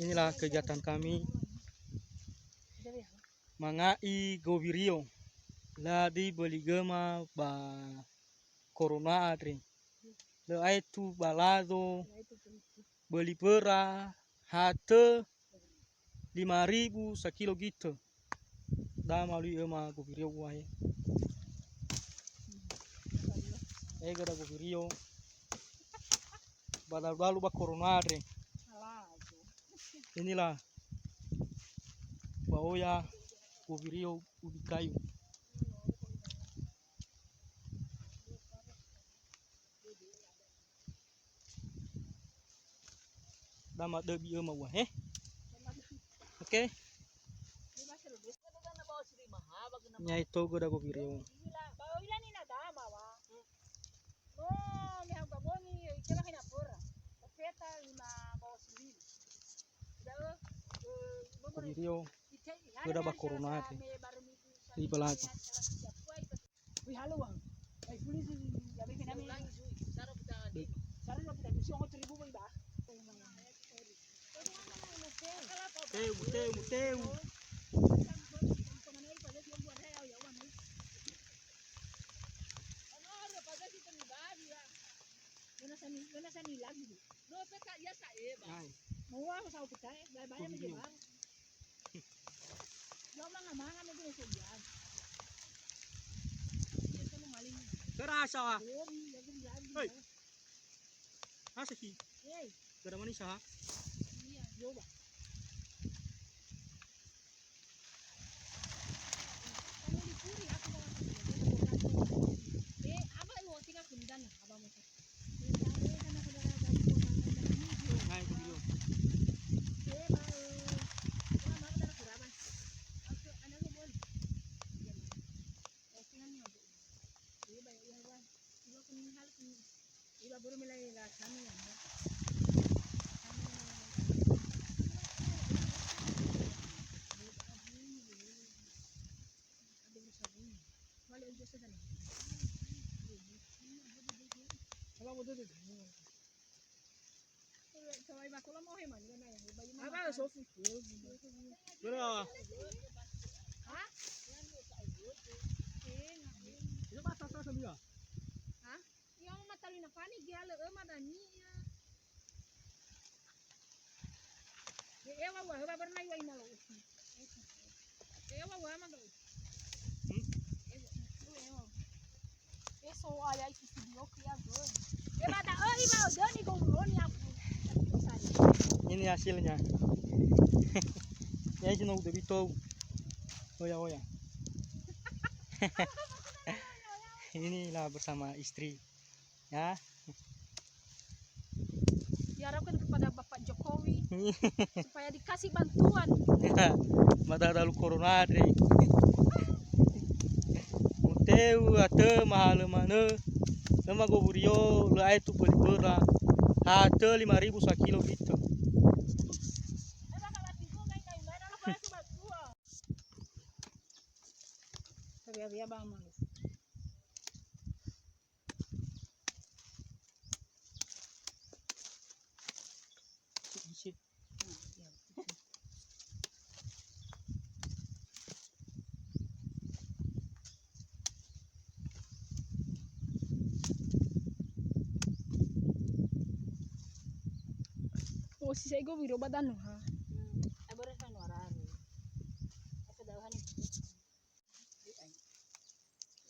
Inilah kegiatan kami mangai govirio la di beli gema ba corona adri le aitu balado beli pera hate 5.000 sekilo gitu da malu ema govirio wae gada govirio balu ba corona adri inilah baoya govirio ubi kayu dama debi ema wa oke nya itu goda govirio govirio goda ba corona di balago muteu kerasa wa hei asa ki kada mani saha ini hasilnya ya itu udah bito oya inilah bersama istri ya diharapkan kepada Bapak Jokowi supaya dikasih bantuan mata dalu corona deh muteu ate mahal mana sama govirio le aitu beli pera hate 5.000 sekilo gitu si saya gue video badan ha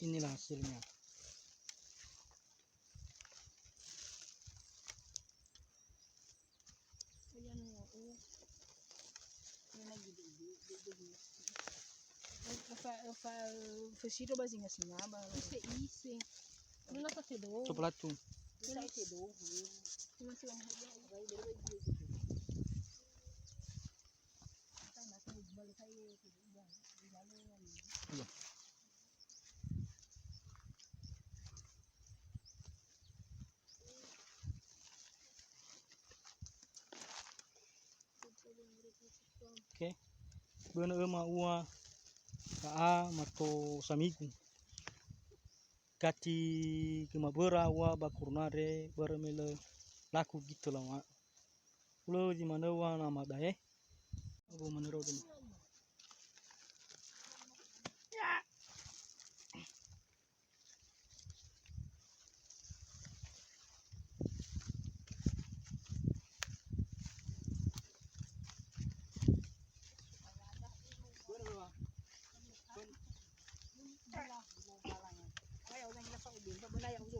inilah hasilnya Fesido bazinga sinaba ise nuna sa tedo coba tuh sa tedo masih yang iya oke bener ema ua kaa mato samigu kati kemabera wa bakurunare bermele laku gitu lah Lo di mana wana mada Aku menurut ini.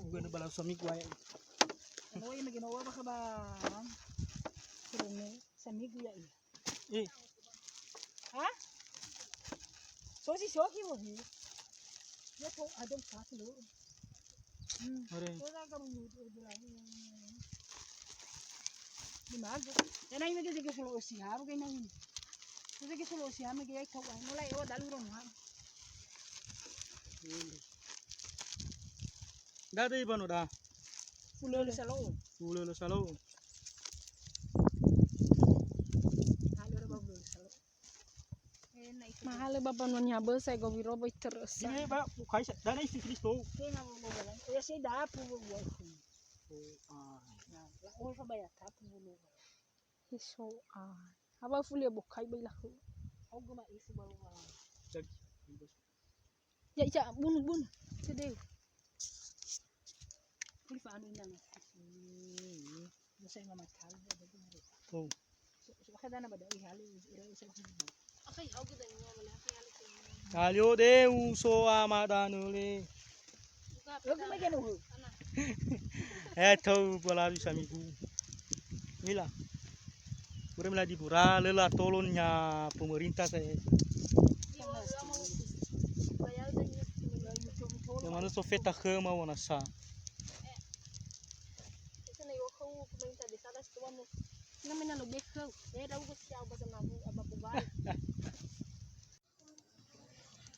Bukan balas suami gua ya. Ano yung ginawa ba ka ba? Silong sa migo ya. Eh, Ha? So si Shoki mo hi. Ya po adam sa lo. ore. So na ka mo di mago. Yan ay medyo sige sulo si ha, kay na. So sige sulo si ha, magay ka wa. Mulai o dalu ron ha. Dada iba no da. Ulo sa lo. Ulo lo salo. Mahal ba pa nun yabo sa go biro boy terus. Ini ba bukai dana isi Kristo. Kaya nga mo ba lang. Ya si da po go. Ah, La o fa ba ya ta po lo. So haba fulya bukai bay lako. Au guma isi ba lo. jag. Ya bun. Sedih. Kuli fa anu nang. Masay mama tal ba ba mo. Oh. So kada na ba da ihali ira isa ba. Okay, au gida niyo wala ihali ko. Kalio de uso amada nule. Yo guma gano ho. Tahu bola bisa minggu. Inilah. Kurang di pura lelah tolongnya pemerintah saya. Yang mana sofeta ke mau nasa.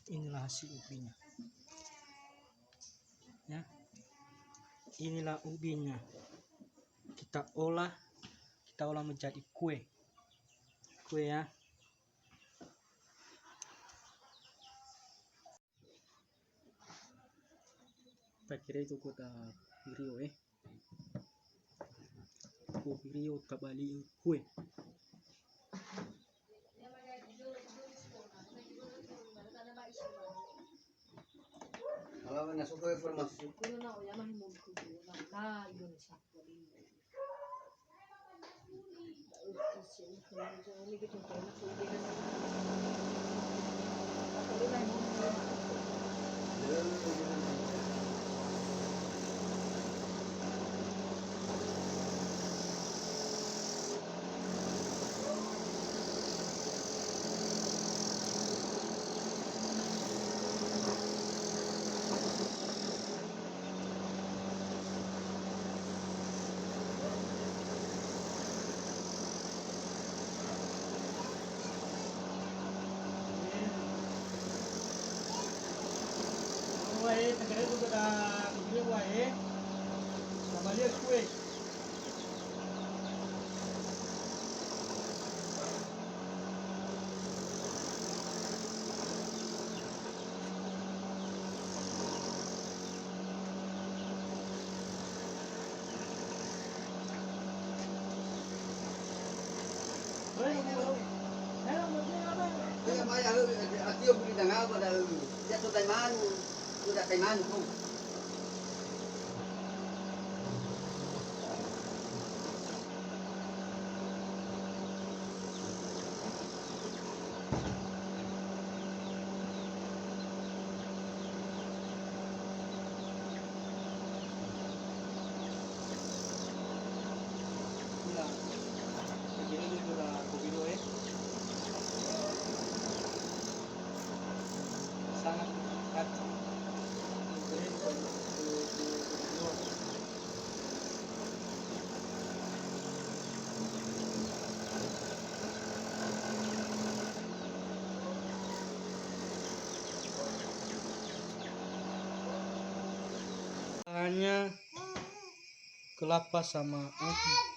Inilah hasil ubinya. Ya. Inilah ubinya. Kita olah menjadi kue. Kue ya. Tak kira itu kota Rio Rio kabali kue. Kalau masuk ke informasi Negara itu pada begini sama lihat kue. Maya atio beli tengah pada jatuh Taiman, udah Taiman tuh. Begini itu udah kopi doe. Sangat hati. Hanya kelapa sama ubi.